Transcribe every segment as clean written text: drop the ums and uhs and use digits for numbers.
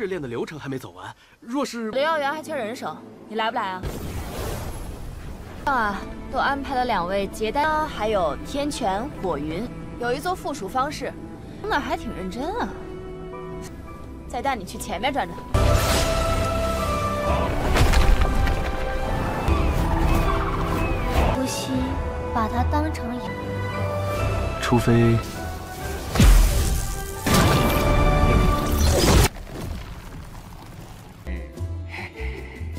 日练的流程还没走完，若是刘耀元还缺人手，你来不来啊？都安排了2位结丹，还有天泉、火云，有一做附属方式，那还挺认真啊。再带你去前面转转。不惜把它当成除非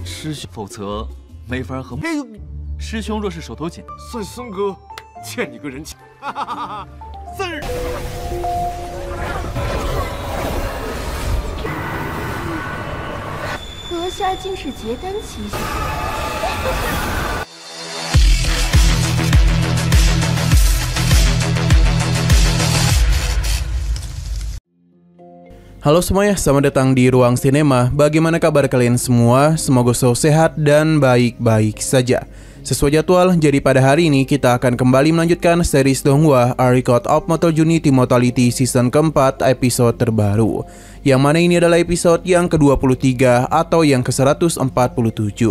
师兄，否则没法和。师兄若是手头紧，算孙哥欠你个人情。哈哈哈哈！阁下竟是结丹奇侠。Halo semuanya, selamat datang di Ruang Sinema. Bagaimana kabar kalian semua? Semoga selalu sehat dan baik-baik saja. Sesuai jadwal, jadi pada hari ini kita akan kembali melanjutkan series Donghua A Record of Mortal Journey Immortality Season keempat episode terbaru. Yang mana ini adalah episode yang ke-23 atau yang ke-147.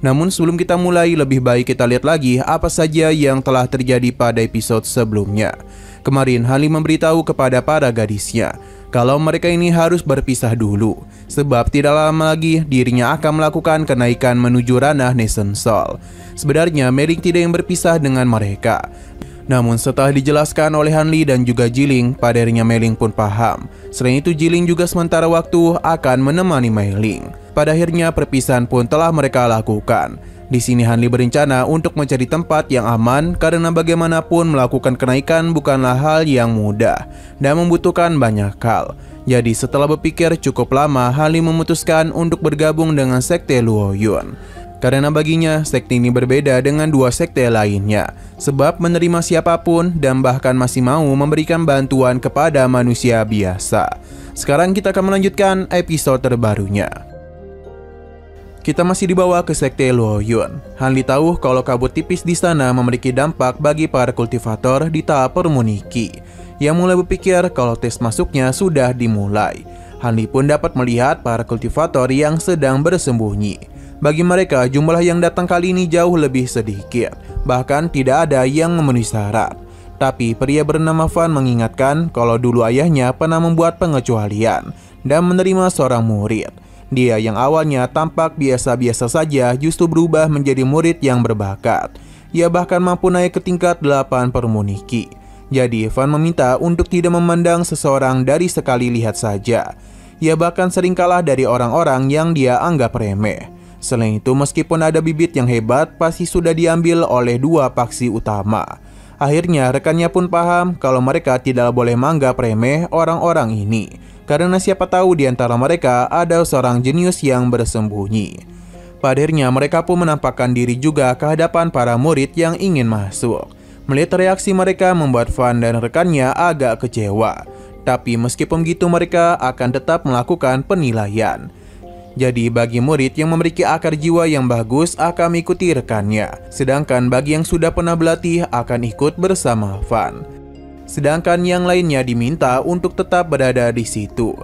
Namun sebelum kita mulai, lebih baik kita lihat lagi apa saja yang telah terjadi pada episode sebelumnya. Kemarin Hanli memberitahu kepada para gadisnya kalau mereka ini harus berpisah dulu, sebab tidak lama lagi dirinya akan melakukan kenaikan menuju ranah Nation Soul. Sebenarnya Meling tidak yang berpisah dengan mereka. Namun setelah dijelaskan oleh Hanli dan juga Jiling, pada akhirnya Meling pun paham. Selain itu Jiling juga sementara waktu akan menemani Meling. Pada akhirnya perpisahan pun telah mereka lakukan. Di sini Hanli berencana untuk mencari tempat yang aman karena bagaimanapun melakukan kenaikan bukanlah hal yang mudah dan membutuhkan banyak hal. Jadi setelah berpikir cukup lama, Hanli memutuskan untuk bergabung dengan sekte Luoyun. Karena baginya sekte ini berbeda dengan dua sekte lainnya, sebab menerima siapapun dan bahkan masih mau memberikan bantuan kepada manusia biasa. Sekarang kita akan melanjutkan episode terbarunya. Kita masih dibawa ke sekte Luoyun. Hanli tahu kalau kabut tipis di sana memiliki dampak bagi para kultivator di tahap permuniki, yang mulai berpikir kalau tes masuknya sudah dimulai. Hanli pun dapat melihat para kultivator yang sedang bersembunyi. Bagi mereka, jumlah yang datang kali ini jauh lebih sedikit, bahkan tidak ada yang memenuhi syarat. Tapi pria bernama Van mengingatkan kalau dulu ayahnya pernah membuat pengecualian dan menerima seorang murid. Dia yang awalnya tampak biasa-biasa saja justru berubah menjadi murid yang berbakat. Ia bahkan mampu naik ke tingkat 8 permuniki. Jadi Van meminta untuk tidak memandang seseorang dari sekali lihat saja. Ia bahkan sering kalah dari orang-orang yang dia anggap remeh. Selain itu, meskipun ada bibit yang hebat, pasti sudah diambil oleh dua paksi utama. Akhirnya rekannya pun paham kalau mereka tidak boleh menganggap remeh orang-orang ini, karena siapa tahu di antara mereka ada seorang jenius yang bersembunyi. Pada akhirnya mereka pun menampakkan diri juga ke hadapan para murid yang ingin masuk. Melihat reaksi mereka membuat Van dan rekannya agak kecewa. Tapi meskipun begitu mereka akan tetap melakukan penilaian. Jadi bagi murid yang memiliki akar jiwa yang bagus akan mengikuti rekannya, sedangkan bagi yang sudah pernah berlatih akan ikut bersama Van. Sedangkan yang lainnya diminta untuk tetap berada di situ.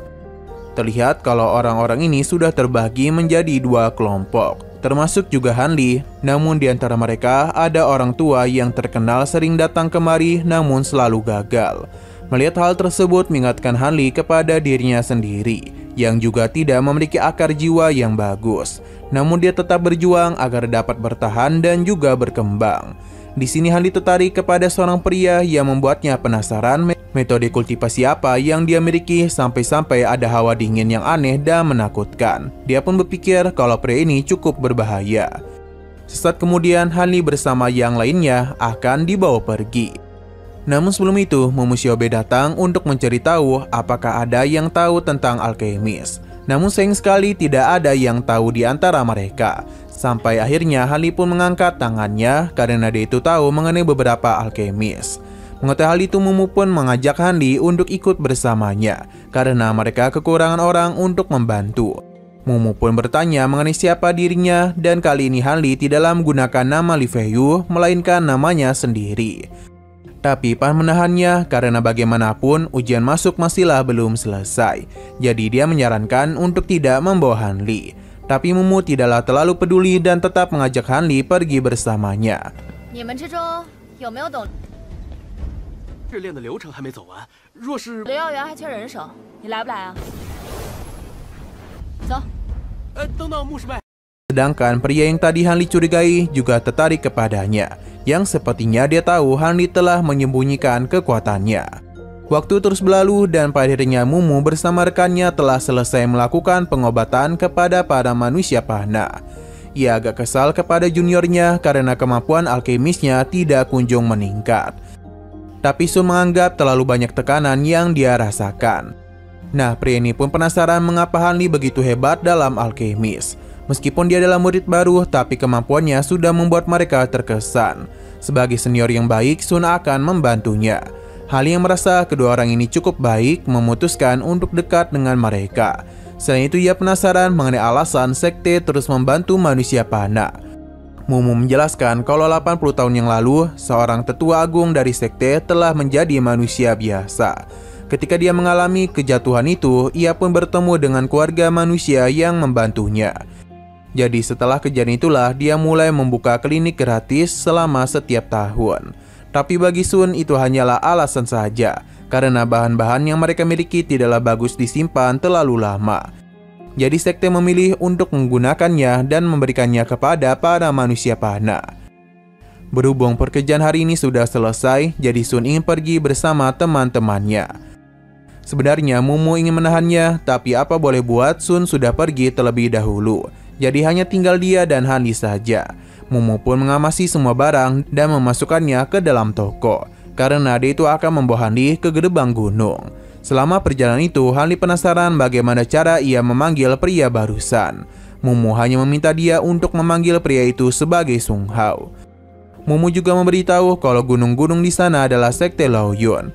Terlihat kalau orang-orang ini sudah terbagi menjadi dua kelompok, termasuk juga Hanli. Namun di antara mereka ada orang tua yang terkenal sering datang kemari namun selalu gagal. Melihat hal tersebut mengingatkan Hanli kepada dirinya sendiri, yang juga tidak memiliki akar jiwa yang bagus. Namun dia tetap berjuang agar dapat bertahan dan juga berkembang. Di sini Hanli tertarik kepada seorang pria yang membuatnya penasaran metode kultivasi apa yang dia miliki sampai-sampai ada hawa dingin yang aneh dan menakutkan. Dia pun berpikir kalau pria ini cukup berbahaya. Sesaat kemudian Hanli bersama yang lainnya akan dibawa pergi. Namun sebelum itu, Momoshiobe datang untuk mencari tahu apakah ada yang tahu tentang alkemis. Namun sayang sekali tidak ada yang tahu di antara mereka. Sampai akhirnya Hanli pun mengangkat tangannya karena dia itu tahu mengenai beberapa alkemis. Mengetahui hal itu, Momo pun mengajak Hanli untuk ikut bersamanya karena mereka kekurangan orang untuk membantu. Momo pun bertanya mengenai siapa dirinya dan kali ini Hanli tidaklah menggunakan nama Li Feiyu melainkan namanya sendiri. Tapi Pan menahannya karena bagaimanapun ujian masuk masihlah belum selesai. Jadi dia menyarankan untuk tidak membawa Han Li. Tapi Mumu tidaklah terlalu peduli dan tetap mengajak Han Li pergi bersamanya. 你们之中有没有懂？ 试炼的流程还没走完，若是刘耀元还缺人手，你来不来啊？走。等等，牧师妹。 Sedangkan pria yang tadi Han Li curigai juga tertarik kepadanya, yang sepertinya dia tahu Han Li telah menyembunyikan kekuatannya. Waktu terus berlalu dan pada akhirnya Mumu bersama rekannya telah selesai melakukan pengobatan kepada para manusia panah. Ia agak kesal kepada juniornya karena kemampuan alkemisnya tidak kunjung meningkat. Tapi Sun menganggap terlalu banyak tekanan yang dia rasakan. Nah, pria ini pun penasaran mengapa Han Li begitu hebat dalam alkemis. Meskipun dia adalah murid baru, tapi kemampuannya sudah membuat mereka terkesan. Sebagai senior yang baik, Sun akan membantunya. Hal yang merasa kedua orang ini cukup baik, memutuskan untuk dekat dengan mereka. Selain itu, ia penasaran mengenai alasan sekte terus membantu manusia panah. Mumu menjelaskan kalau 80 tahun yang lalu, seorang tetua agung dari sekte telah menjadi manusia biasa. Ketika dia mengalami kejatuhan itu, ia pun bertemu dengan keluarga manusia yang membantunya. Jadi setelah kejadian itulah dia mulai membuka klinik gratis selama setiap tahun. Tapi bagi Sun itu hanyalah alasan saja, karena bahan-bahan yang mereka miliki tidaklah bagus disimpan terlalu lama. Jadi sekte memilih untuk menggunakannya dan memberikannya kepada para manusia panah. Berhubung pekerjaan hari ini sudah selesai, jadi Sun ingin pergi bersama teman-temannya. Sebenarnya Mumu ingin menahannya, tapi apa boleh buat, Sun sudah pergi terlebih dahulu. Jadi hanya tinggal dia dan Han Li saja. Mumu pun mengamasi semua barang dan memasukkannya ke dalam toko, karena dia itu akan membawa Han Li ke gerbang gunung. Selama perjalanan itu, Han Li penasaran bagaimana cara ia memanggil pria barusan. Mumu hanya meminta dia untuk memanggil pria itu sebagai Sung Hao. Mumu juga memberitahu kalau gunung-gunung di sana adalah sekte Luoyun.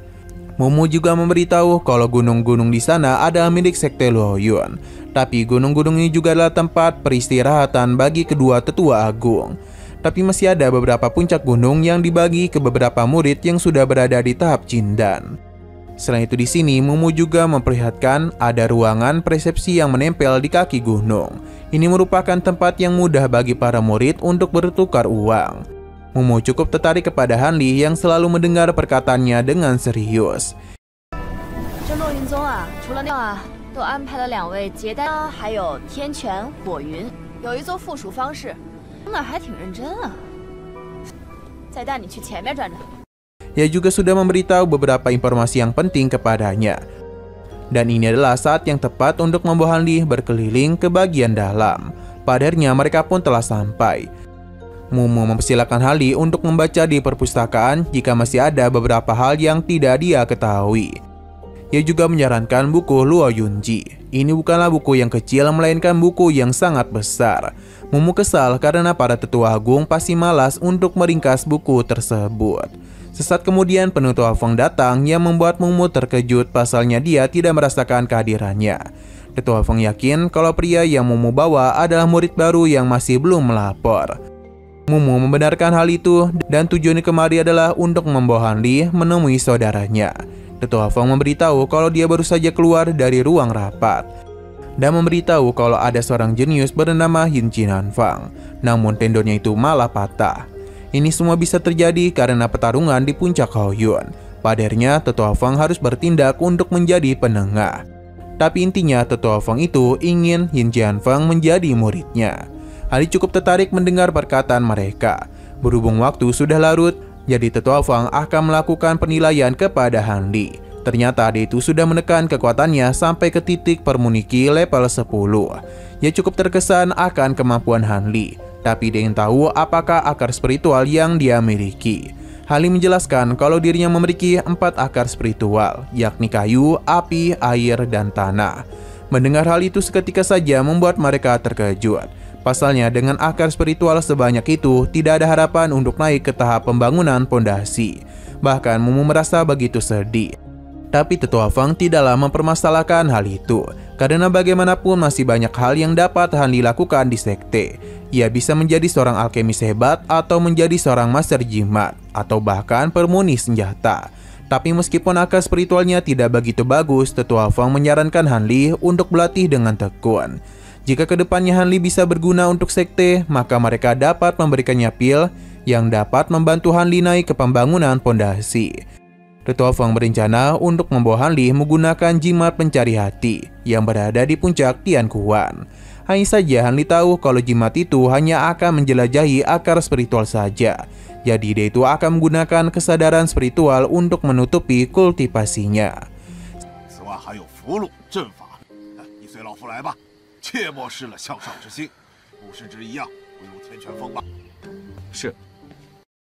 Mumu juga memberitahu kalau gunung-gunung di sana adalah milik sekte Luoyun. Tapi gunung-gunung ini juga adalah tempat peristirahatan bagi kedua tetua agung. Tapi masih ada beberapa puncak gunung yang dibagi ke beberapa murid yang sudah berada di tahap Jindan. Selain itu di sini Mumu juga memperlihatkan ada ruangan persepsi yang menempel di kaki gunung. Ini merupakan tempat yang mudah bagi para murid untuk bertukar uang. Mumu cukup tertarik kepada Han Li yang selalu mendengar perkataannya dengan serius. 这洛云宗啊，除了那都安排了2位结丹啊，还有天泉、火云，有一座附属方室，那还挺认真啊。再带你去前面转转。 Ia juga sudah memberitahu beberapa informasi yang penting kepadanya. Dan ini adalah saat yang tepat untuk membawa Han Li berkeliling ke bagian dalam. Padahal mereka pun telah sampai. Mumu mempersilakan Han Li untuk membaca di perpustakaan jika masih ada beberapa hal yang tidak dia ketahui. Ia juga menyarankan buku Luo Yunji. Ini bukanlah buku yang kecil, melainkan buku yang sangat besar. Mumu kesal karena para tetua agung pasti malas untuk meringkas buku tersebut. Sesaat kemudian penutua Feng datang yang membuat Mumu terkejut, pasalnya dia tidak merasakan kehadirannya. Tetua Feng yakin kalau pria yang Mumu bawa adalah murid baru yang masih belum melapor. Mumu membenarkan hal itu dan tujuannya kemari adalah untuk membawa Han Li menemui saudaranya. Tetua Feng memberitahu kalau dia baru saja keluar dari ruang rapat dan memberitahu kalau ada seorang jenius bernama Yin Jinan Fang, namun tendonnya itu malah patah. Ini semua bisa terjadi karena pertarungan di puncak Haoyun. Padahal Tetua Feng harus bertindak untuk menjadi penengah. Tapi intinya Tetua Feng itu ingin Yin Jian Feng menjadi muridnya. Ali cukup tertarik mendengar perkataan mereka. Berhubung waktu sudah larut, jadi Tetua Feng akan melakukan penilaian kepada Han Li. Ternyata dia itu sudah menekan kekuatannya sampai ke titik permuniki level 10. Ia cukup terkesan akan kemampuan Han Li, tapi dia ingin tahu apakah akar spiritual yang dia miliki. Han Li menjelaskan kalau dirinya memiliki 4 akar spiritual, yakni kayu, api, air, dan tanah. Mendengar hal itu seketika saja membuat mereka terkejut. Pasalnya dengan akar spiritual sebanyak itu, tidak ada harapan untuk naik ke tahap pembangunan pondasi. Bahkan Mumu merasa begitu sedih. Tapi Tetua Feng tidaklah mempermasalahkan hal itu. Karena bagaimanapun masih banyak hal yang dapat Han Li lakukan di sekte. Ia bisa menjadi seorang alkemis hebat atau menjadi seorang master jimat atau bahkan permuni senjata. Tapi meskipun akal spiritualnya tidak begitu bagus, Tetua Feng menyarankan Han Li untuk berlatih dengan tekun. Jika kedepannya Han Li bisa berguna untuk sekte, maka mereka dapat memberikannya pil yang dapat membantu Han Li naik ke pembangunan pondasi. Tetua Feng berencana untuk membawa Han Li menggunakan jimat pencari hati yang berada di puncak Tiankuan. Hanya saja Han Li tahu kalau jimat itu hanya akan menjelajahi akar spiritual saja. Jadi dia itu akan menggunakan kesadaran spiritual untuk menutupi kultivasinya.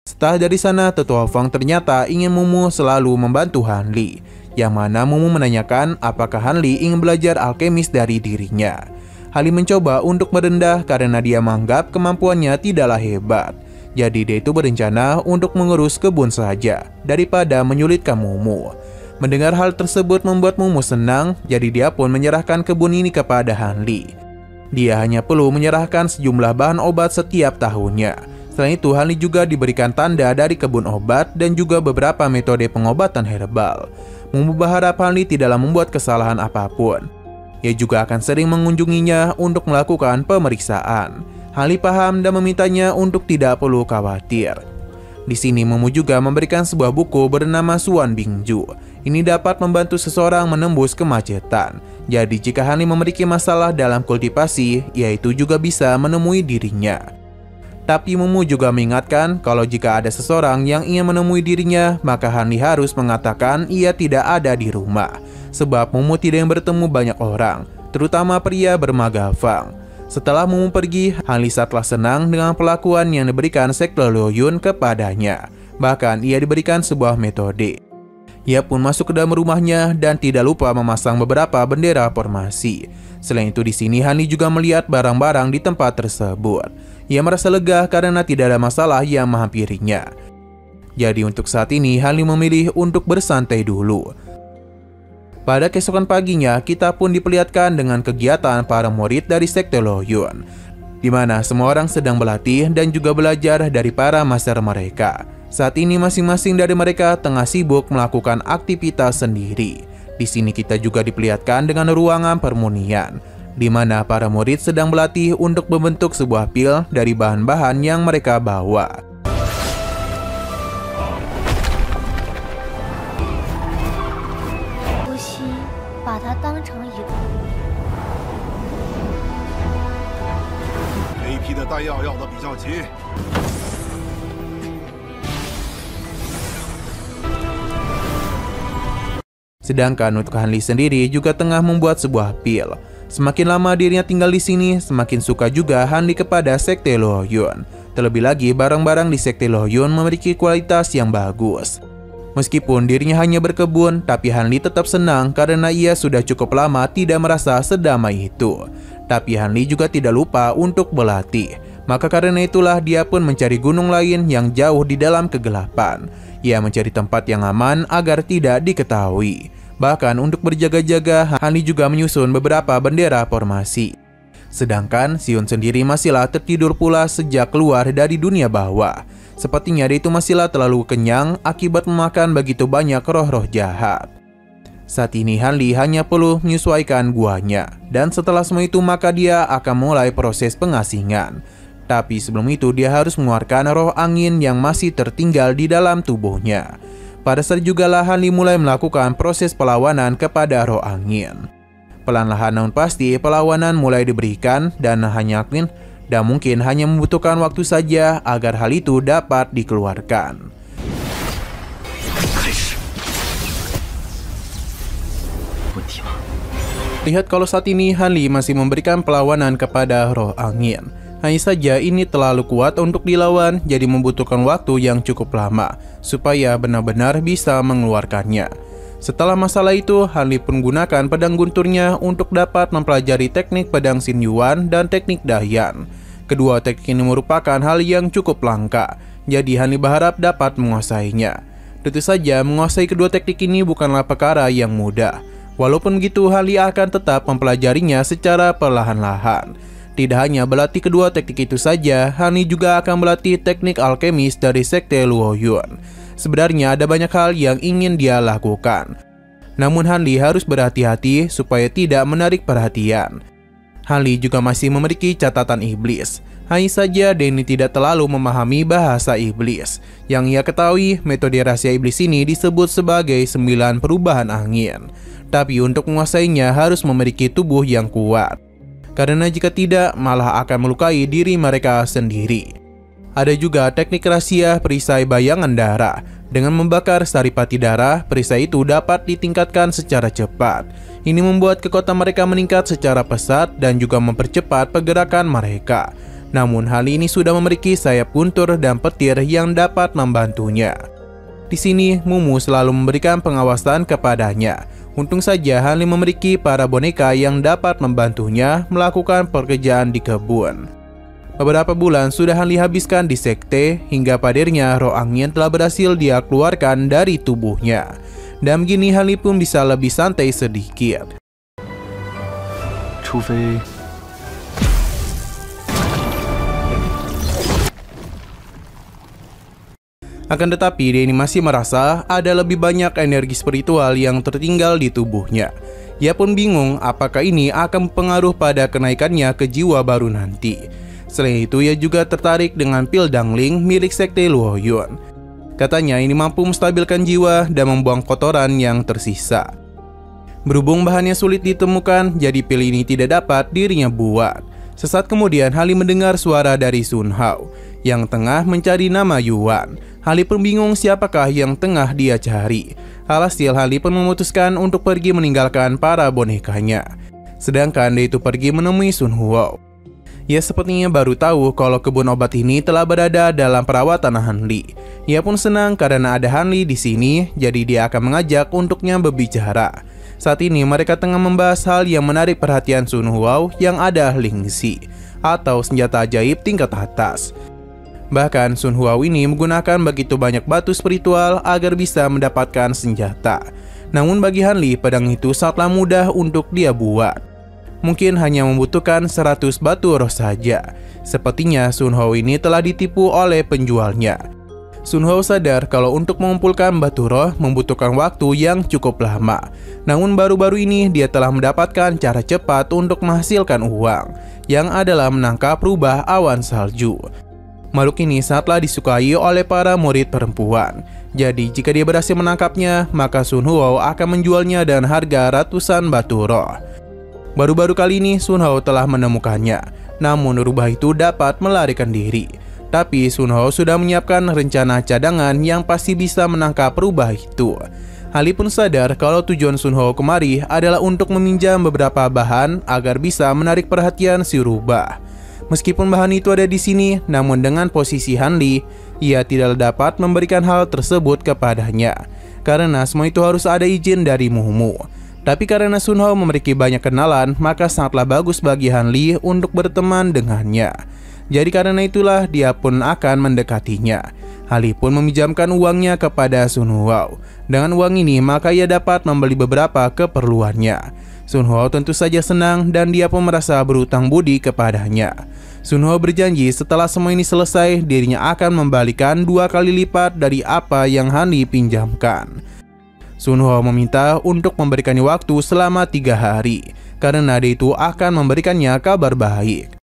Setelah dari sana, Tetua Feng ternyata ingin Mumu selalu membantu Han Li, yang mana Mumu menanyakan apakah Han Li ingin belajar alkemis dari dirinya. Han Li mencoba untuk merendah karena dia menganggap kemampuannya tidaklah hebat. Jadi dia itu berencana untuk mengurus kebun saja daripada menyulitkan Mumu. Mendengar hal tersebut membuat Mumu senang, jadi dia pun menyerahkan kebun ini kepada Han Li. Dia hanya perlu menyerahkan sejumlah bahan obat setiap tahunnya. Selain itu, Han Li juga diberikan tanda dari kebun obat dan juga beberapa metode pengobatan herbal. Mumu berharap Han Li tidaklah membuat kesalahan apapun. Ia juga akan sering mengunjunginya untuk melakukan pemeriksaan. Han Li paham dan memintanya untuk tidak perlu khawatir. Di sini Mumu juga memberikan sebuah buku bernama Suan Bingju. Ini dapat membantu seseorang menembus kemacetan. Jadi jika Han Li memiliki masalah dalam kultivasi, ia itu juga bisa menemui dirinya. Tapi Mumu juga mengingatkan kalau jika ada seseorang yang ingin menemui dirinya, maka Han Li harus mengatakan ia tidak ada di rumah. Sebab Mumu tidak ingin bertemu banyak orang, terutama pria bermagafang. Setelah Mumu pergi, Han Li sangatlah senang dengan perlakuan yang diberikan Sekte Luoyun kepadanya. Bahkan ia diberikan sebuah metode. Ia pun masuk ke dalam rumahnya dan tidak lupa memasang beberapa bendera formasi. Selain itu di sini Han Li juga melihat barang-barang di tempat tersebut. Ia merasa lega karena tidak ada masalah yang menghampirinya. Jadi untuk saat ini Han Li memilih untuk bersantai dulu. Pada keesokan paginya, kita pun diperlihatkan dengan kegiatan para murid dari Sekte Luoyun, di mana semua orang sedang berlatih dan juga belajar dari para master mereka. Saat ini masing-masing dari mereka tengah sibuk melakukan aktivitas sendiri. Di sini kita juga diperlihatkan dengan ruangan permunian, di mana para murid sedang berlatih untuk membentuk sebuah pil dari bahan-bahan yang mereka bawa. Sedangkan untuk Han Li sendiri juga tengah membuat sebuah pil. Semakin lama dirinya tinggal di sini, semakin suka juga Han Li kepada Sekte Luoyun. Terlebih lagi, barang-barang di Sekte Luoyun memiliki kualitas yang bagus. Meskipun dirinya hanya berkebun, tapi Han Li tetap senang karena ia sudah cukup lama tidak merasa sedamai itu. Tapi Han Li juga tidak lupa untuk berlatih. Maka karena itulah dia pun mencari gunung lain yang jauh di dalam kegelapan. Ia mencari tempat yang aman agar tidak diketahui. Bahkan untuk berjaga-jaga, Han Li juga menyusun beberapa bendera formasi. Sedangkan Xion sendiri masihlah tertidur pula sejak keluar dari dunia bawah. Sepertinya dia itu masihlah terlalu kenyang akibat memakan begitu banyak roh-roh jahat. Saat ini Han Li hanya perlu menyesuaikan guanya. Dan setelah semua itu maka dia akan mulai proses pengasingan. Tapi sebelum itu dia harus mengeluarkan roh angin yang masih tertinggal di dalam tubuhnya. Pada saat jugalah Han Li mulai melakukan proses perlawanan kepada roh angin. Pelan-lahan namun pasti perlawanan mulai diberikan dan mungkin hanya membutuhkan waktu saja agar hal itu dapat dikeluarkan. Lihat kalau saat ini Han Li masih memberikan perlawanan kepada roh angin. Hanya saja ini terlalu kuat untuk dilawan, jadi membutuhkan waktu yang cukup lama supaya benar-benar bisa mengeluarkannya. Setelah masalah itu, Han Li pun menggunakan pedang gunturnya untuk dapat mempelajari teknik pedang Xin Yuan dan teknik Dayan. Kedua teknik ini merupakan hal yang cukup langka, jadi Han Li berharap dapat menguasainya. Tentu saja menguasai kedua teknik ini bukanlah perkara yang mudah. Walaupun begitu, Han Li akan tetap mempelajarinya secara perlahan-lahan. Tidak hanya berlatih kedua teknik itu saja, Han Li juga akan berlatih teknik alkemis dari sekte Luo Yun. Sebenarnya ada banyak hal yang ingin dia lakukan. Namun Han Li harus berhati-hati supaya tidak menarik perhatian. Han Li juga masih memiliki catatan iblis. Hanya saja Danny tidak terlalu memahami bahasa iblis. Yang ia ketahui, metode rahasia iblis ini disebut sebagai 9 perubahan angin. Tapi untuk menguasainya harus memiliki tubuh yang kuat. Karena jika tidak, malah akan melukai diri mereka sendiri. Ada juga teknik rahasia perisai bayangan darah. Dengan membakar saripati darah, perisai itu dapat ditingkatkan secara cepat. Ini membuat kekuatan mereka meningkat secara pesat dan juga mempercepat pergerakan mereka. Namun hal ini sudah memiliki sayap guntur dan petir yang dapat membantunya. Di sini, Mumu selalu memberikan pengawasan kepadanya. Untung saja Han Li memiliki para boneka yang dapat membantunya melakukan pekerjaan di kebun. Beberapa bulan sudah Han Li habiskan di sekte, hingga padirnya roh angin telah berhasil dia keluarkan dari tubuhnya. Dan begini Han Li pun bisa lebih santai sedikit. Akan tetapi, Danny masih merasa ada lebih banyak energi spiritual yang tertinggal di tubuhnya. Ia pun bingung apakah ini akan mempengaruhi pada kenaikannya ke jiwa baru nanti. Selain itu, ia juga tertarik dengan pil dangling milik sekte Luo Yun. Katanya ini mampu menstabilkan jiwa dan membuang kotoran yang tersisa. Berhubung bahannya sulit ditemukan, jadi pil ini tidak dapat dirinya buat. Sesaat kemudian, Han Li mendengar suara dari Sun Hao yang tengah mencari nama Yuan. Han Li pun bingung siapakah yang tengah dia cari. Alhasil, Han Li pun memutuskan untuk pergi meninggalkan para bonekanya. Sedangkan dia itu pergi menemui Sun Hao. Ia sepertinya baru tahu kalau kebun obat ini telah berada dalam perawatan Han Li. Ia pun senang karena ada Han Li di sini, jadi dia akan mengajak untuknya berbicara. Saat ini mereka tengah membahas hal yang menarik perhatian Sun Hao yang ada Ling Xi, atau senjata ajaib tingkat atas. Bahkan Sun Hao ini menggunakan begitu banyak batu spiritual agar bisa mendapatkan senjata. Namun bagi Han Li, pedang itu sangatlah mudah untuk dia buat. Mungkin hanya membutuhkan 100 batu roh saja. Sepertinya Sun Hao ini telah ditipu oleh penjualnya. Sun Hao sadar kalau untuk mengumpulkan batu roh membutuhkan waktu yang cukup lama. Namun baru-baru ini dia telah mendapatkan cara cepat untuk menghasilkan uang, yang adalah menangkap rubah awan salju. Makhluk ini sangatlah disukai oleh para murid perempuan. Jadi jika dia berhasil menangkapnya, maka Sun Hao akan menjualnya dengan harga ratusan batu roh. Baru-baru kali ini Sun Hao telah menemukannya. Namun rubah itu dapat melarikan diri. Tapi Sun Hao sudah menyiapkan rencana cadangan yang pasti bisa menangkap rubah itu. Han Li pun sadar kalau tujuan Sun Hao kemari adalah untuk meminjam beberapa bahan agar bisa menarik perhatian si rubah. Meskipun bahan itu ada di sini, namun dengan posisi Han Li, ia tidak dapat memberikan hal tersebut kepadanya. Karena semua itu harus ada izin dari Mumu. Tapi karena Sun Hao memiliki banyak kenalan, maka sangatlah bagus bagi Han Li untuk berteman dengannya. Jadi karena itulah dia pun akan mendekatinya. Han Li pun meminjamkan uangnya kepada Sun Hao. Dengan uang ini maka ia dapat membeli beberapa keperluannya. Sun Hao tentu saja senang dan dia pun merasa berutang budi kepadanya. Sun Hao berjanji setelah semua ini selesai, dirinya akan membalikan 2 kali lipat dari apa yang Han Li pinjamkan. Sun Hao meminta untuk memberikannya waktu selama 3 hari, karena dia itu akan memberikannya kabar baik.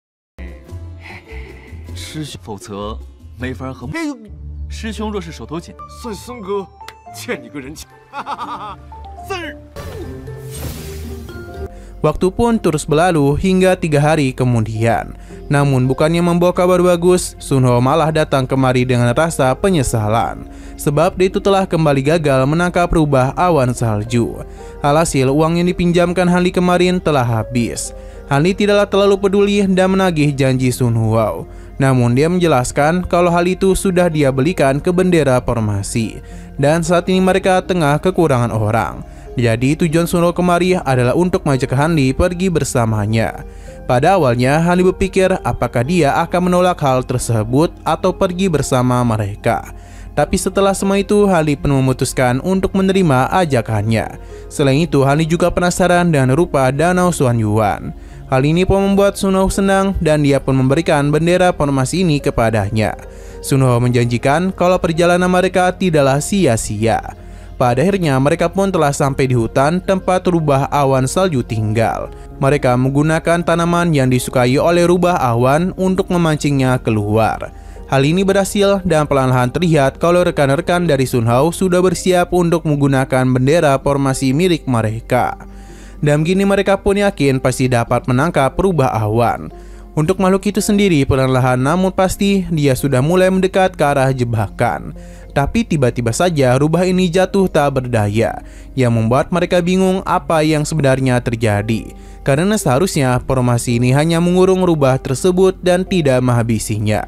Waktu pun terus berlalu hingga 3 hari kemudian. Namun bukannya membawa kabar bagus, Sun Hao malah datang kemari dengan rasa penyesalan. Sebab dia itu telah kembali gagal menangkap rubah awan salju. Alhasil uang yang dipinjamkan Han Li kemarin telah habis. Han Li tidaklah terlalu peduli dan menagih janji Sun Hao. Namun dia menjelaskan kalau hal itu sudah dia belikan ke bendera formasi. Dan saat ini mereka tengah kekurangan orang. Jadi tujuan Sun Hao kemari adalah untuk mengajak Han Li pergi bersamanya. Pada awalnya Han Li berpikir apakah dia akan menolak hal tersebut atau pergi bersama mereka. Tapi setelah semua itu, Han Li pun memutuskan untuk menerima ajakannya. Selain itu, Han Li juga penasaran dengan rupa Danau Xuanyuan. Hal ini pun membuat Sun Hao senang dan dia pun memberikan bendera formasi ini kepadanya. Sun Hao menjanjikan kalau perjalanan mereka tidaklah sia-sia. Pada akhirnya mereka pun telah sampai di hutan tempat rubah awan salju tinggal. Mereka menggunakan tanaman yang disukai oleh rubah awan untuk memancingnya keluar. Hal ini berhasil dan perlahan-lahan terlihat kalau rekan-rekan dari Sun Hao sudah bersiap untuk menggunakan bendera formasi milik mereka. Dan begini mereka pun yakin pasti dapat menangkap rubah awan. Untuk makhluk itu sendiri perlahan-lahan namun pasti dia sudah mulai mendekat ke arah jebakan. Tapi tiba-tiba saja rubah ini jatuh tak berdaya, yang membuat mereka bingung apa yang sebenarnya terjadi. Karena seharusnya formasi ini hanya mengurung rubah tersebut dan tidak menghabisinya.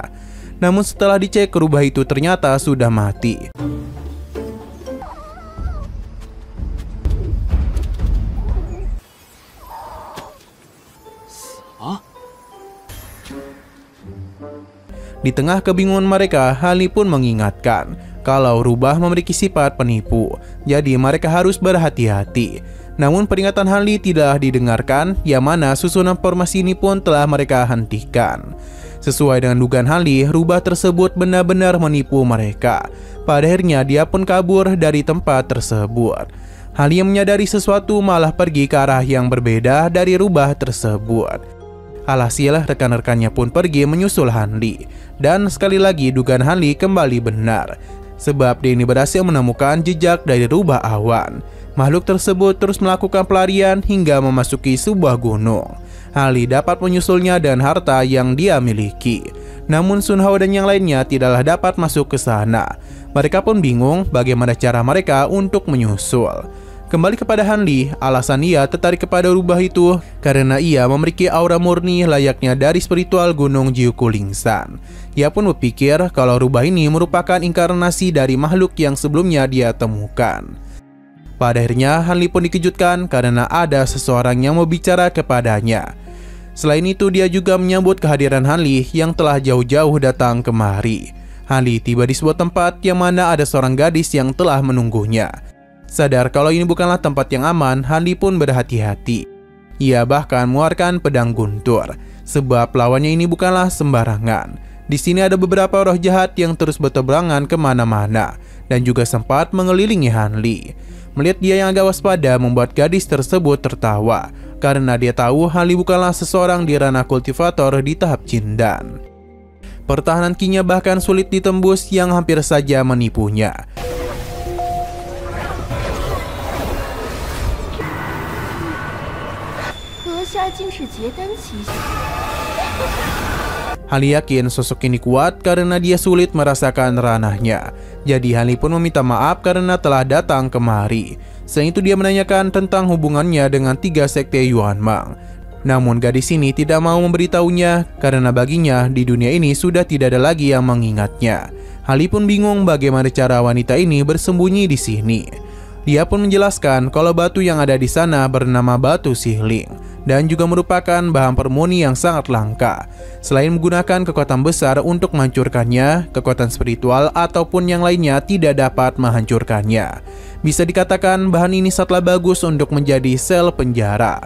Namun setelah dicek rubah itu ternyata sudah mati. Di tengah kebingungan mereka, Han Li pun mengingatkan kalau rubah memiliki sifat penipu, jadi mereka harus berhati-hati. Namun peringatan Han Li tidak didengarkan, yang mana susunan formasi ini pun telah mereka hentikan. Sesuai dengan dugaan Han Li, rubah tersebut benar-benar menipu mereka. Pada akhirnya dia pun kabur dari tempat tersebut. Han Li yang menyadari sesuatu malah pergi ke arah yang berbeda dari rubah tersebut. Alhasil rekan-rekannya pun pergi menyusul Han Li. Dan sekali lagi dugaan Han Li kembali benar, sebab dia ini berhasil menemukan jejak dari rubah awan. Makhluk tersebut terus melakukan pelarian hingga memasuki sebuah gunung. Han Li dapat menyusulnya dan harta yang dia miliki. Namun Sun Hao dan yang lainnya tidaklah dapat masuk ke sana. Mereka pun bingung bagaimana cara mereka untuk menyusul. Kembali kepada Han Li, alasan ia tertarik kepada rubah itu karena ia memiliki aura murni layaknya dari spiritual gunung Jiukulingsan. Ia pun berpikir kalau rubah ini merupakan inkarnasi dari makhluk yang sebelumnya dia temukan. Pada akhirnya Han Li pun dikejutkan karena ada seseorang yang mau bicara kepadanya. Selain itu dia juga menyambut kehadiran Han Li yang telah jauh-jauh datang kemari. Han Li tiba di sebuah tempat yang mana ada seorang gadis yang telah menunggunya. Sadar kalau ini bukanlah tempat yang aman, Han Li pun berhati-hati. Ia bahkan mengeluarkan pedang guntur, sebab lawannya ini bukanlah sembarangan. Di sini ada beberapa roh jahat yang terus bertebarangan kemana-mana, dan juga sempat mengelilingi Han Li. Melihat dia yang agak waspada membuat gadis tersebut tertawa, karena dia tahu Han Li bukanlah seseorang di ranah kultivator di tahap Jindan. Pertahanan Qi-nya bahkan sulit ditembus yang hampir saja menipunya. Han Li yakin sosok ini kuat karena dia sulit merasakan ranahnya. Jadi Han Li pun meminta maaf karena telah datang kemari. Selain itu dia menanyakan tentang hubungannya dengan 3 sekte Yuan Mang. Namun gadis ini tidak mau memberitahunya karena baginya di dunia ini sudah tidak ada lagi yang mengingatnya. Han Li pun bingung bagaimana cara wanita ini bersembunyi di sini. Dia pun menjelaskan kalau batu yang ada di sana bernama batu Xihling dan juga merupakan bahan permuni yang sangat langka. Selain menggunakan kekuatan besar untuk menghancurkannya, kekuatan spiritual ataupun yang lainnya tidak dapat menghancurkannya. Bisa dikatakan bahan ini sangatlah bagus untuk menjadi sel penjara.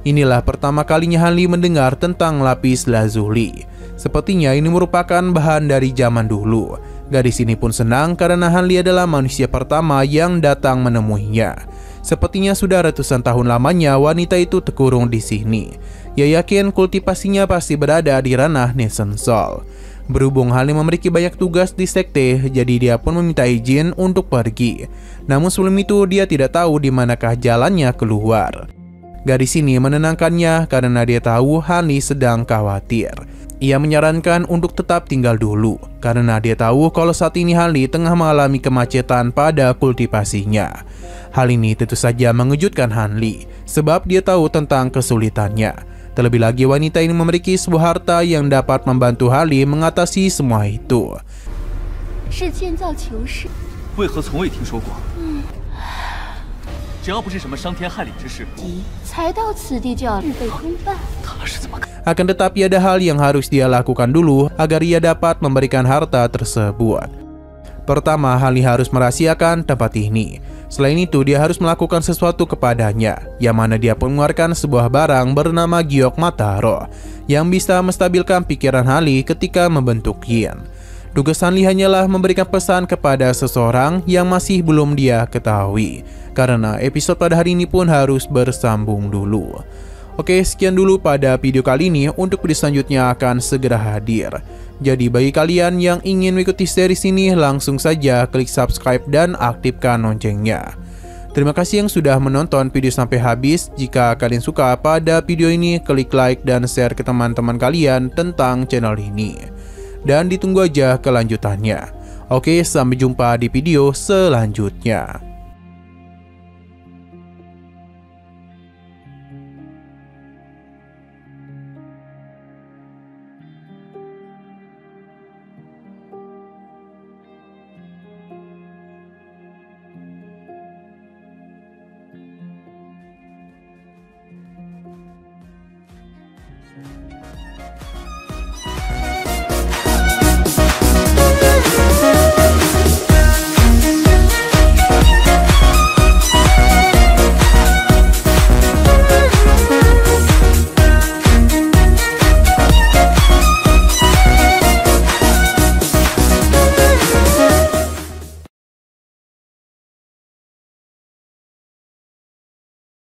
Inilah pertama kalinya Han Li mendengar tentang lapis lazuli. Sepertinya ini merupakan bahan dari zaman dulu. Gadis ini pun senang karena Han Li adalah manusia pertama yang datang menemuinya. Sepertinya sudah ratusan tahun lamanya wanita itu terkurung di sini. Ia yakin kultivasinya pasti berada di ranah Nation Soul. Berhubung Han Li memiliki banyak tugas di sekte, jadi dia pun meminta izin untuk pergi. Namun sebelum itu dia tidak tahu di manakah jalannya keluar. Gadis ini menenangkannya karena dia tahu Han Li sedang khawatir. Ia menyarankan untuk tetap tinggal dulu karena dia tahu kalau saat ini Han Li tengah mengalami kemacetan pada kultivasinya. Hal ini tentu saja mengejutkan Han Li sebab dia tahu tentang kesulitannya. Terlebih lagi wanita ini memiliki sebuah harta yang dapat membantu Han Li mengatasi semua itu. Akan tetapi ada hal yang harus dia lakukan dulu agar ia dapat memberikan harta tersebut. Pertama, Hali harus merahasiakan tempat ini. Selain itu, dia harus melakukan sesuatu kepadanya, yang mana dia pun mengeluarkan sebuah barang bernama Giok Mata Roh, yang bisa menstabilkan pikiran Hali ketika membentuk Yin. Tugas Hanli hanyalah memberikan pesan kepada seseorang yang masih belum dia ketahui, karena episode pada hari ini pun harus bersambung dulu. Oke, sekian dulu pada video kali ini. Untuk video selanjutnya akan segera hadir. Jadi bagi kalian yang ingin mengikuti series ini, langsung saja klik subscribe dan aktifkan loncengnya. Terima kasih yang sudah menonton video sampai habis. Jika kalian suka pada video ini, klik like dan share ke teman-teman kalian tentang channel ini. Dan ditunggu aja kelanjutannya. Oke, sampai jumpa di video selanjutnya.